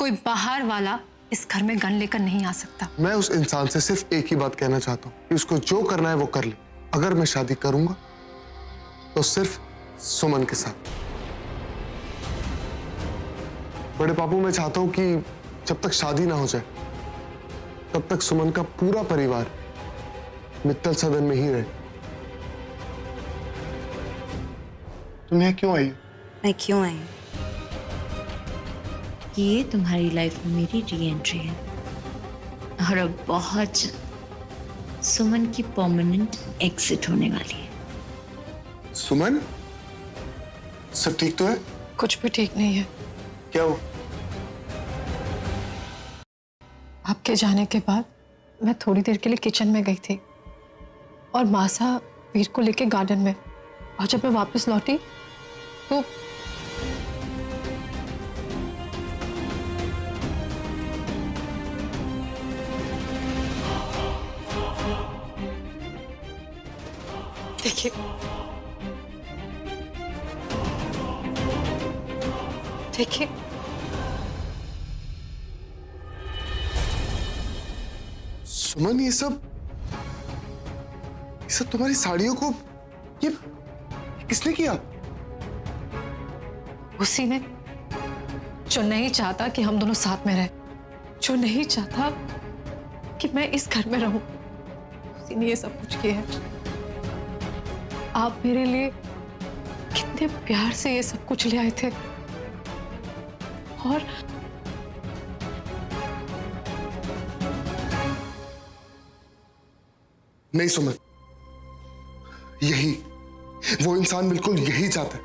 कोई बाहर वाला इस घर में गन लेकर नहीं आ सकता। मैं उस इंसान से सिर्फ एक ही बात कहना चाहता हूँ कि उसको जो करना है वो कर ले। अगर मैं शादी करूंगा तो सिर्फ सुमन के साथ। बड़े पापू, मैं चाहता हूं कि जब तक शादी ना हो जाए तब तक सुमन का पूरा परिवार मित्तल सदन में ही रहे। तुम यहाँ क्यों आई? मैं क्यों आई? ये तुम्हारी लाइफ में मेरी री एंट्री है और अब बहुत सुमन की परमानेंट एग्जिट होने वाली है। सुमन, सब ठीक तो है? कुछ भी ठीक नहीं है। क्या हो? आपके जाने के बाद मैं थोड़ी देर के लिए किचन में गई थी और मासा वीर को लेके गार्डन में, और जब मैं वापस लौटी तो देखिए, देखिए, सुमन, ये सब तुम्हारी साड़ियों को ये किसने किया? उसी ने जो नहीं चाहता कि हम दोनों साथ में रहें, जो नहीं चाहता कि मैं इस घर में रहूं, उसी ने ये सब कुछ किया है। आप मेरे लिए कितने प्यार से ये सब कुछ ले आए थे, और नहीं सुमन, यही वो इंसान बिल्कुल यही चाहता है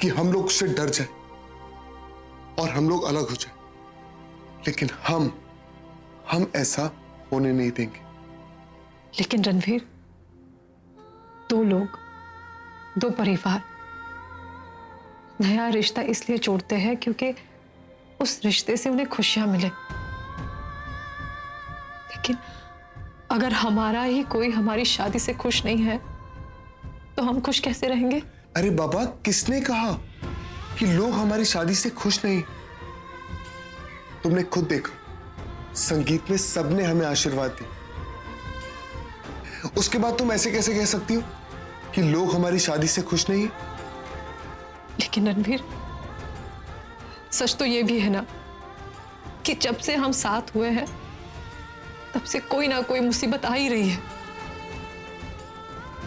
कि हम लोग उससे डर जाए और हम लोग अलग हो जाए, लेकिन हम ऐसा होने नहीं देंगे। लेकिन रणवीर, दो लोग, दो परिवार नया रिश्ता इसलिए जोड़ते हैं क्योंकि उस रिश्ते से उन्हें खुशियां मिले। लेकिन अगर हमारा ही कोई हमारी शादी से खुश नहीं है तो हम खुश कैसे रहेंगे? अरे बाबा, किसने कहा कि लोग हमारी शादी से खुश नहीं? तुमने खुद देखा, संगीत में सबने हमें आशीर्वाद दिया। उसके बाद तुम ऐसे कैसे कह सकती हो कि लोग हमारी शादी से खुश नहीं? लेकिन रणवीर, सच तो ये भी है ना कि जब से हम साथ हुए हैं तब से कोई ना कोई मुसीबत आ ही रही है।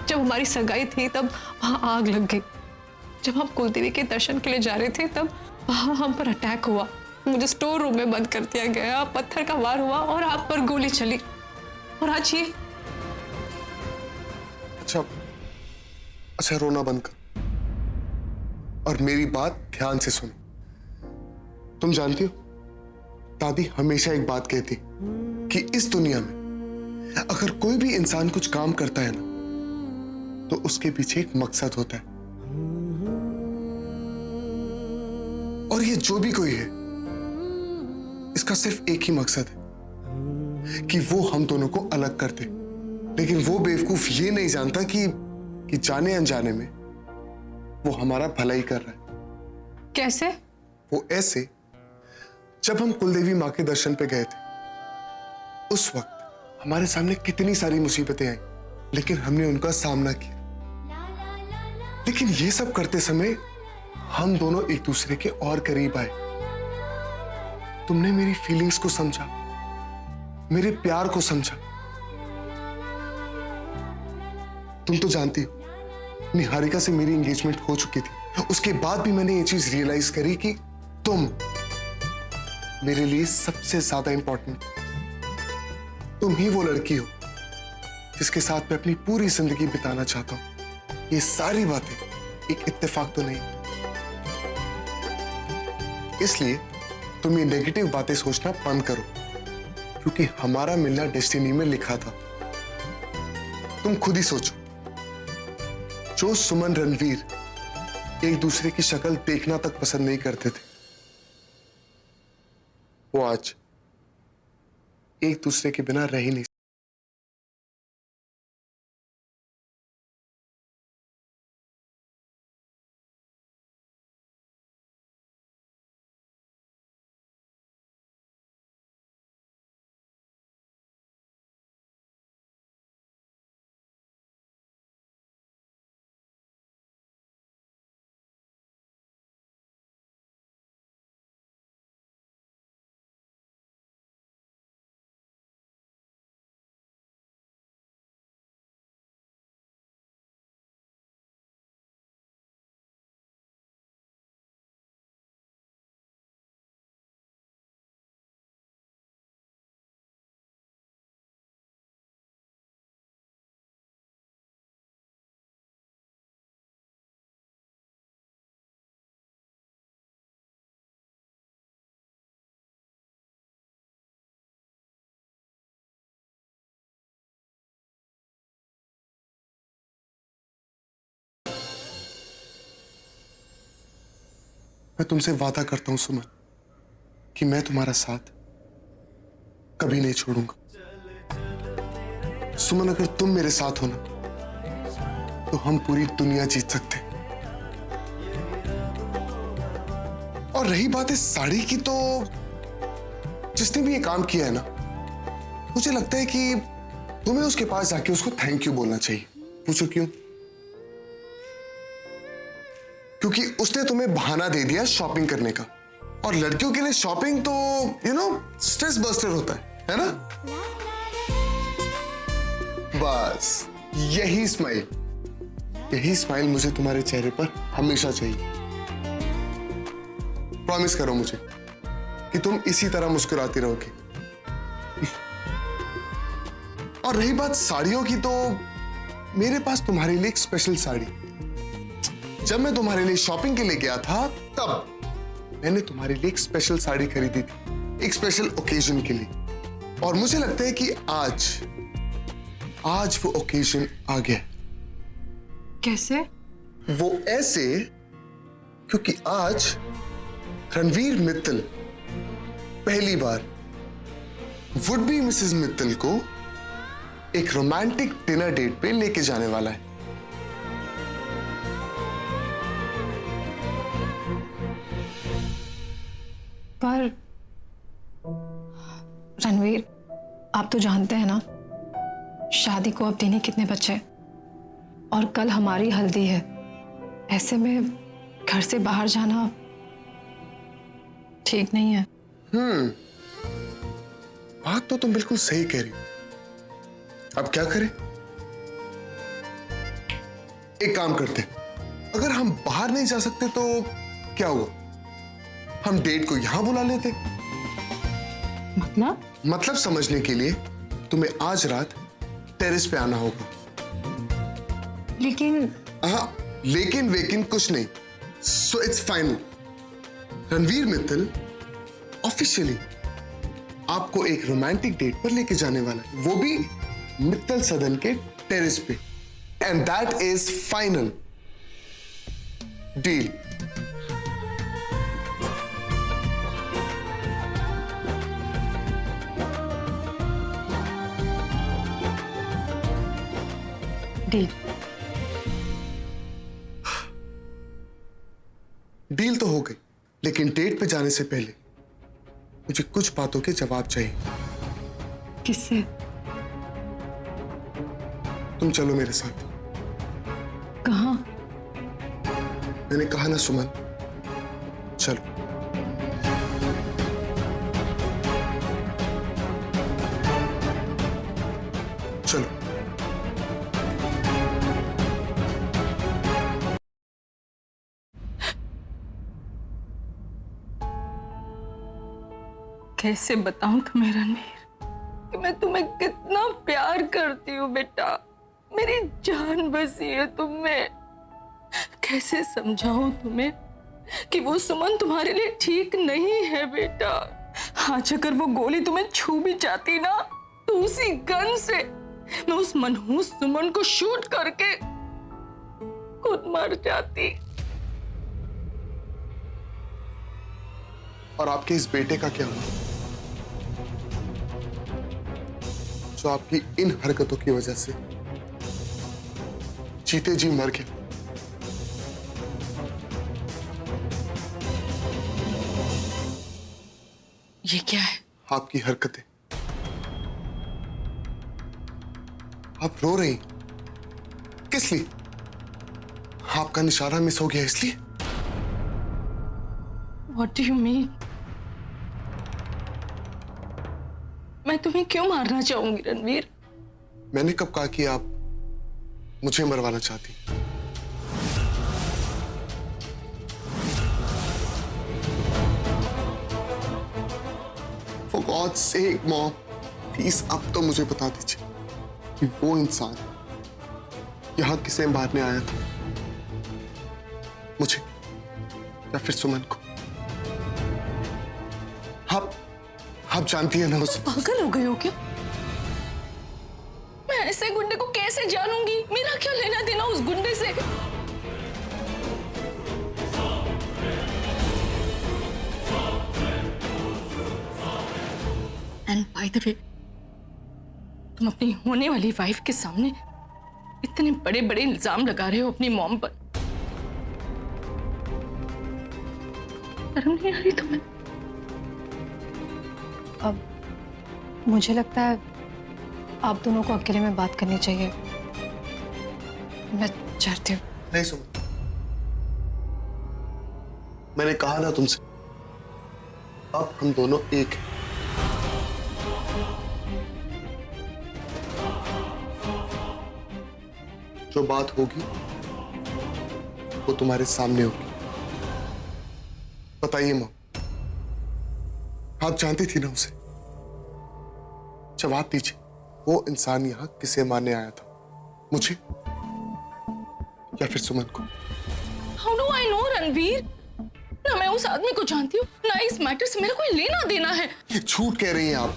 जब हमारी सगाई थी तब वहां आग लग गई, जब हम कुलदेवी के दर्शन के लिए जा रहे थे तब वहां हम पर अटैक हुआ, मुझे स्टोर रूम में बंद कर दिया गया, पत्थर का वार हुआ और आप पर गोली चली, और आज ये। अच्छा, रोना बंद कर और मेरी बात ध्यान से सुनो। तुम जानती हो, दादी हमेशा एक बात कहती कि इस दुनिया में अगर कोई भी इंसान कुछ काम करता है ना, तो उसके पीछे एक मकसद होता है। और ये जो भी कोई है, इसका सिर्फ एक ही मकसद है कि वो हम दोनों को अलग कर दे। लेकिन वो बेवकूफ ये नहीं जानता कि जाने अनजाने में वो हमारा भला ही कर रहा है। कैसे? वो ऐसे, जब हम कुलदेवी मां के दर्शन पे गए थे, उस वक्त हमारे सामने कितनी सारी मुसीबतें आई, लेकिन हमने उनका सामना किया। लेकिन ये सब करते समय हम दोनों एक दूसरे के और करीब आए। तुमने मेरी फीलिंग्स को समझा, मेरे प्यार को समझा। तुम तो जानती हो, निहारिका से मेरी एंगेजमेंट हो चुकी थी। उसके बाद भी मैंने ये चीज रियलाइज करी कि तुम मेरे लिए सबसे ज्यादा इंपॉर्टेंट। तुम ही वो लड़की हो जिसके साथ मैं अपनी पूरी जिंदगी बिताना चाहता हूं। ये सारी बातें एक इत्तेफाक तो नहीं, इसलिए तुम ये नेगेटिव बातें सोचना बंद करो, क्योंकि हमारा मिलना डेस्टिनी में लिखा था। तुम खुद ही सोचो, जो सुमन रणवीर एक दूसरे की शक्ल देखना तक पसंद नहीं करते थे, वो आज एक दूसरे के बिना रह ही नहीं मैं तुमसे वादा करता हूं सुमन कि मैं तुम्हारा साथ कभी नहीं छोड़ूंगा। सुमन, अगर तुम मेरे साथ हो ना तो हम पूरी दुनिया जीत सकते हैं। और रही बात इस साड़ी की, तो जिसने भी ये काम किया है ना, मुझे लगता है कि तुम्हें उसके पास जाके उसको थैंक यू बोलना चाहिए। पूछो क्यों? क्योंकि उसने तुम्हें बहाना दे दिया शॉपिंग करने का, और लड़कियों के लिए शॉपिंग तो स्ट्रेस बस्टर होता है ना? बस यही स्माइल मुझे तुम्हारे चेहरे पर हमेशा चाहिए। प्रॉमिस करो मुझे कि तुम इसी तरह मुस्कुराती रहोगे। और रही बात साड़ियों की, तो मेरे पास तुम्हारे लिए एक स्पेशल साड़ी। जब मैं तुम्हारे लिए शॉपिंग के लिए गया था, तब मैंने तुम्हारे लिए एक स्पेशल साड़ी खरीदी थी, एक स्पेशल ओकेजन के लिए। और मुझे लगता है कि आज वो ओकेजन आ गया। कैसे? वो ऐसे क्योंकि आज रणवीर मित्तल पहली बार वुड बी मिसेस मित्तल को एक रोमांटिक डिनर डेट पे लेके जाने वाला है। पर रणवीर, आप तो जानते हैं ना, शादी को अब दिन ही कितने बचे, और कल हमारी हल्दी है। ऐसे में घर से बाहर जाना ठीक नहीं है। बात तो तुम बिल्कुल सही कह रही हो। अब क्या करें? एक काम करते हैं, अगर हम बाहर नहीं जा सकते तो क्या हुआ, हम डेट को यहां बुला लेते। मतलब समझने के लिए तुम्हें आज रात टेरेस पे आना होगा। लेकिन लेकिन वेकिन कुछ नहीं। So it's final. Ranveer Mittal officially आपको एक रोमांटिक डेट पर लेके जाने वाला है, वो भी मित्तल सदन के टेरेस पे। And that is final deal. Deal तो हो गई, लेकिन डेट पे जाने से पहले मुझे कुछ बातों के जवाब चाहिए। किससे? तुम चलो मेरे साथ। कहाँ? मैंने कहा ना सुमन, चलो। चलो। कैसे बताऊं तुम्हें रणवीर कि मैं तुम्हें कितना प्यार करती हूँ बेटा। मेरी जान बसी है तुम में। कैसे समझाऊं तुम्हें कि वो सुमन तुम्हारे लिए ठीक नहीं है बेटा। आज अगर वो गोली तुम्हें छू भी जाती ना, तो उसी गन से मैं उस मनहूस सुमन को शूट करके खुद मर जाती। और आपके इस बेटे का क्या हुआ जो आपकी इन हरकतों की वजह से जीते जी मर गया? ये क्या है? आपकी हरकतें। आप रो रही, किस लिए? आपका निशाना मिस हो गया इसलिए? What do you mean? मैं तुम्हें क्यों मारना चाहूंगी रणवीर? मैंने कब कहा कि आप मुझे मरवाना चाहती? For God's sake, Mom, please अब तो मुझे बता दीजिए कि वो इंसान यहां किसे मारने आया था, मुझे या फिर सुमन को? आप जानती है ना उसे? पागल हो गए हो क्या? मैं ऐसे गुंडे को कैसे जानूंगी? मेरा क्या लेना देना उस गुंडे से? एंड बाय द वे, तुम अपनी होने वाली वाइफ के सामने इतने बड़े बड़े इल्जाम लगा रहे हो अपनी मॉम पर। शर्म नहीं आ रही तुम्हें? अब मुझे लगता है आप दोनों को अकेले में बात करनी चाहिए। मैं चाहती हूँ। नहीं सुमन, मैंने कहा ना तुमसे, अब हम दोनों एक हैं। जो बात होगी वो तुम्हारे सामने होगी। बताइए मां, आप जानती थी ना उसे? जवाब दीजिए, वो इंसान यहां किसे मारने आया था? मुझे या फिर सुमन को? How do I know Ranveer? ना मैं उस आदमी को जानती हूँ, ना इस मैटर से मेरा कोई लेना देना है। ये झूठ कह रही हैं आप।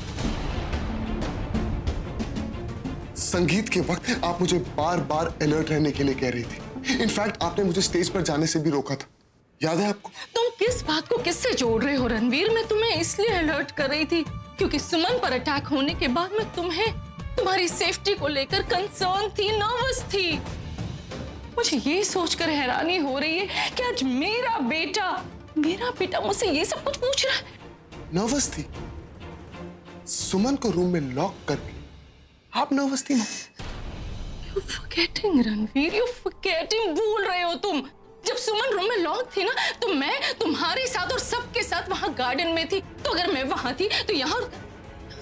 संगीत के वक्त आप मुझे बार बार अलर्ट रहने के लिए कह रही थी। इनफैक्ट आपने मुझे स्टेज पर जाने से भी रोका था, याद है आपको? तुम किस बात को किससे जोड़ रहे हो रणवीर? मैं तुम्हें इसलिए अलर्ट कर रही थी क्योंकि सुमन पर अटैक होने के बाद मैं तुम्हारी सेफ्टी को लेकर कंसर्न थी, नर्वस थी। मुझे ये सोचकर हैरानी हो रही है कि आज मेरा बेटा मुझसे ये सब कुछ पूछ रहा है। नर्वस थी? सुमन को रूम में लॉक करके आप नर्वस थी ना? You're forgetting Ranveer, you're forgetting, भूल रहे हो तुम। जब सुमन रूम में लॉक थी ना, तो मैं तुम्हारे साथ और सबके साथ वहां गार्डन में थी। तो अगर मैं वहां थी तो यहाँ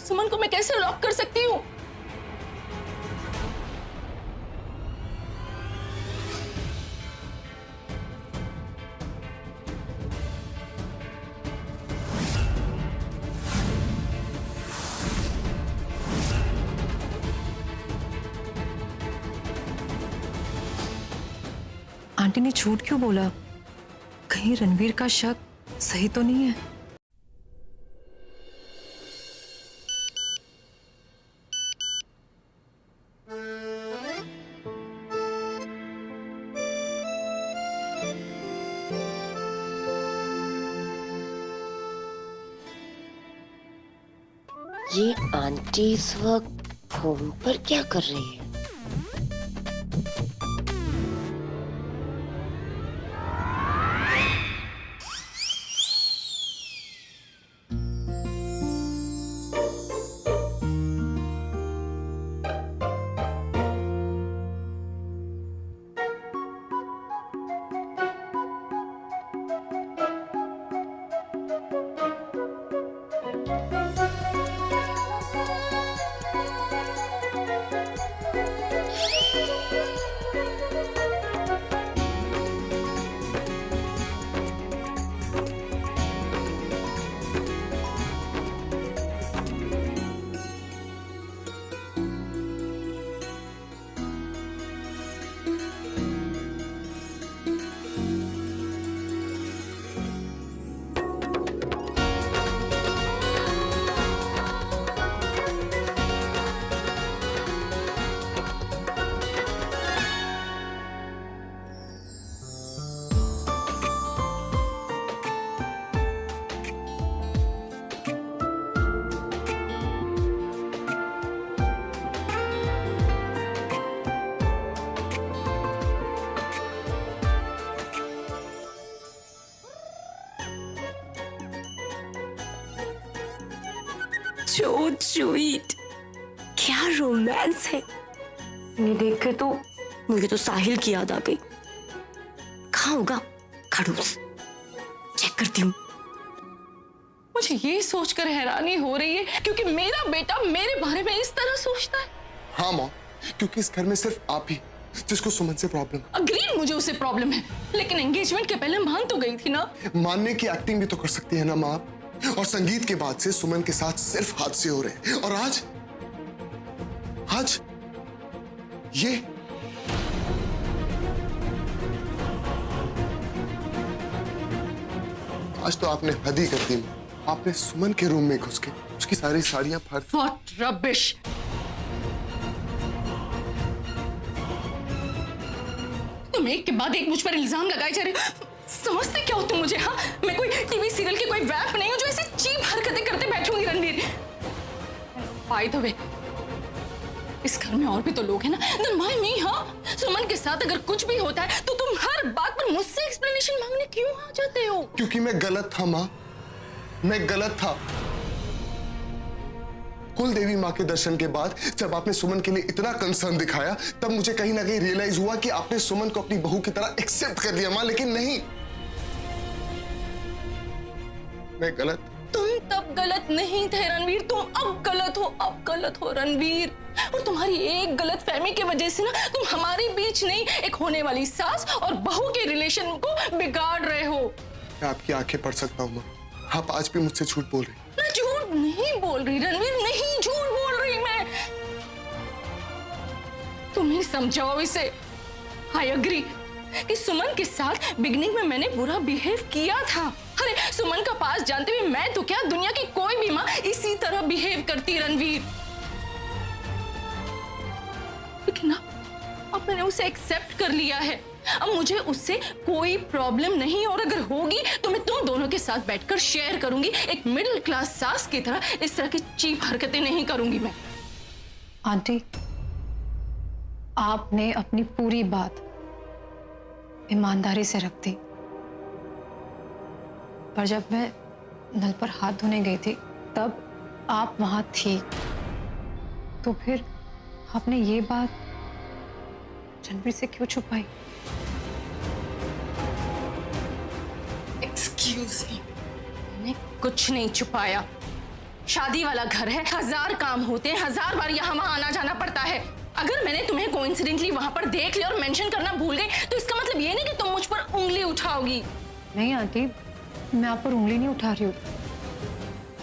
सुमन को मैं कैसे लॉक कर सकती हूँ? आंटी ने झूठ क्यों बोला? कहीं रणवीर का शक सही तो नहीं है? ये आंटी इस वक्त फोन पर क्या कर रही है? So sweet, क्या रोमांस है। ये देख के तो मुझे तो साहिल की याद आ गई। कहाँ होगा खड़ूस? चेक करती हूँ। मुझे ये सोचकर हैरानी हो रही है क्योंकि मेरा बेटा मेरे बारे में इस तरह सोचता है। हाँ माँ, क्योंकि इस घर में सिर्फ आप ही जिसको सुमन से प्रॉब्लम। अग्री, मुझे उससे प्रॉब्लम है, लेकिन एंगेजमेंट के पहले मान तो गई थी ना। मानने की एक्टिंग भी तो कर सकती है ना माँ। और संगीत के बाद से सुमन के साथ सिर्फ हादसे हो रहे हैं, और आज ये आज तो आपने हद ही कर दी। आपने सुमन के रूम में घुस के उसकी सारी साड़ियां फाड़। What rubbish! तुम एक के बाद एक मुझ पर इल्जाम लगाए जा रहे हो। समझते क्या हो तुम मुझे? हाँ, मैं कोई टीवी सीरियल की कोई वैप नहीं हूं जो ऐसी चीप हरकतें करते बैठूंगी रणवीर। बाय द वे, इस घर में और भी तो लोग हैं ना। Then why me, हाँ? सुमन के साथ अगर कुछ भी होता है तो तुम हर बात पर मुझसे एक्सप्लेनेशन मांगने क्यों आ जाते हो? क्योंकि मैं गलत था माँ, मैं गलत था। कुल देवी माँ के दर्शन के बाद जब आपने सुमन के लिए इतना कंसर्न दिखाया, तब मुझे कहीं ना कहीं रियलाइज हुआ कि आपने सुमन को अपनी बहू की तरह एक्सेप्ट कर लिया माँ, लेकिन नहीं, मैं गलत। तुम तब गलत नहीं थे रणवीर, तुम अब गलत हो, अब गलत हो रणवीर। और तुम्हारी एक गलत फहमी की वजह से ना तुम हमारे बीच नहीं, एक होने वाली सास और बहू के रिलेशन को बिगाड़ रहे हो। मैं आपकी आंखें पढ़ सकता हूँ माँ, आप आज भी मुझसे झूठ बोल रही। मैं झूठ नहीं बोल रही रणवीर, नहीं झूठ बोल रही मैं। तुम ही समझाओ इसे। आई एग्री कि सुमन के साथ बिगनिंग में मैंने बुरा बिहेव किया था। अरे सुमन का पास जानते हुए मैं तो क्या, दुनिया की कोई भी माँ इसी तरह बिहेव करती रणवीर। लेकिन अब मैंने उसे एक्सेप्ट कर लिया है, अब मुझे उससे कोई प्रॉब्लम नहीं, और अगर होगी तो मैं तुम दोनों के साथ बैठकर शेयर करूंगी। एक मिडिल क्लास सास की तरह इस तरह की चीप हरकतें नहीं करूंगी मैं। आंटी, आपने अपनी पूरी बात ईमानदारी से रख दी, पर जब मैं नल पर हाथ धोने गई थी तब आप वहां थी, तो फिर आपने ये बात रणवीर से क्यों छुपाई? एक्सक्यूज मी, मैंने कुछ नहीं छुपाया। शादी वाला घर है, 1000 काम होते हैं, 1000 बार यहाँ वहां आना जाना पड़ता है। अगर मैंने तुम्हें कोइंसिडेंटली वहां पर देख लिया और मेंशन करना भूल गई तो इसका मतलब ये नहीं कि तुम मुझ पर उंगली उठाओगी। नहीं आंटी, मैं आप पर उंगली नहीं उठा रही हूँ,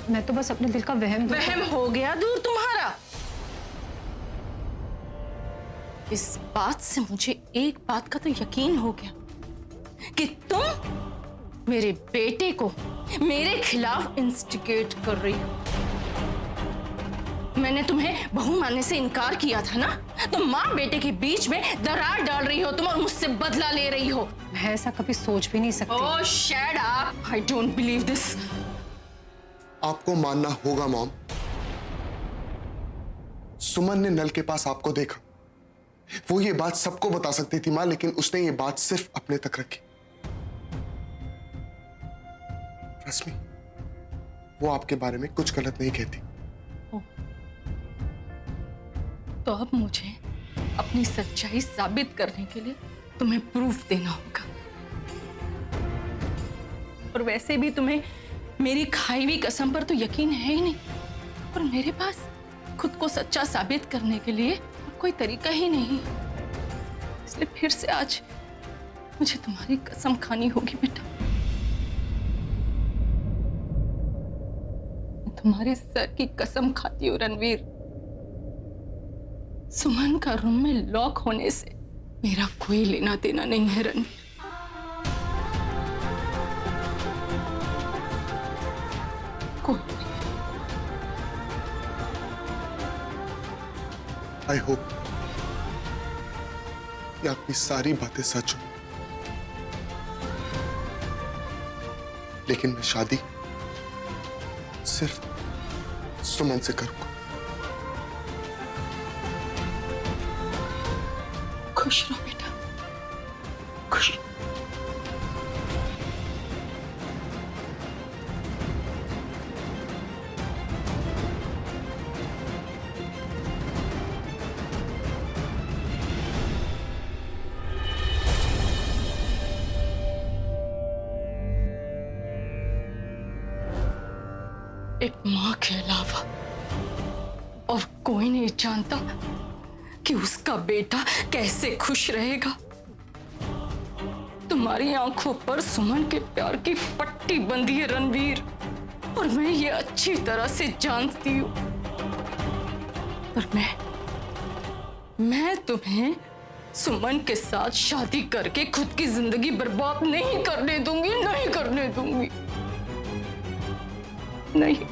मैं तो बस अपने दिल का वहम हो गया दूर तुम्हारा। इस बात से मुझे एक बात का तो यकीन हो गया कि तुम मेरे बेटे को मेरे खिलाफ इंस्टिगेट कर रही हो। मैंने तुम्हें बहू मानने से इनकार किया था ना, तो माँ बेटे के बीच में दरार डाल रही हो तुम और मुझसे बदला ले रही हो। मैं ऐसा कभी सोच भी नहीं सकती। Oh shut up, I don't believe this. आपको मानना होगा मॉम, सुमन ने नल के पास आपको देखा, वो ये बात सबको बता सकती थी मां, लेकिन उसने ये बात सिर्फ अपने तक रखी। रश्मि, वो आपके बारे में कुछ गलत नहीं कहती। तो अब मुझे अपनी सच्चाई साबित करने के लिए तुम्हें प्रूफ देना होगा, और वैसे भी तुम्हें मेरी खाई हुई कसम पर तो यकीन है ही नहीं, और मेरे पास खुद को सच्चा साबित करने के लिए कोई तरीका ही नहीं। इसलिए फिर से आज मुझे तुम्हारी कसम खानी होगी बेटा। मैं तुम्हारे सर की कसम खाती हूँ रणवीर, सुमन का रूम में लॉक होने से मेरा कोई लेना देना नहीं है रणवीर। कोई नहीं। आई होप कि आपकी सारी बातें सच हो, लेकिन मैं शादी सिर्फ सुमन से करूंगा। खुश रहो बेटा, खुश रहो। एक माँ के अलावा और कोई नहीं जानता कि उसका बेटा कैसे खुश रहेगा। तुम्हारी आंखों पर सुमन के प्यार की पट्टी बंधी है रणवीर, और मैं ये अच्छी तरह से जानती हूँ, पर मैं तुम्हें सुमन के साथ शादी करके खुद की जिंदगी बर्बाद नहीं करने दूंगी, नहीं करने दूंगी, नहीं।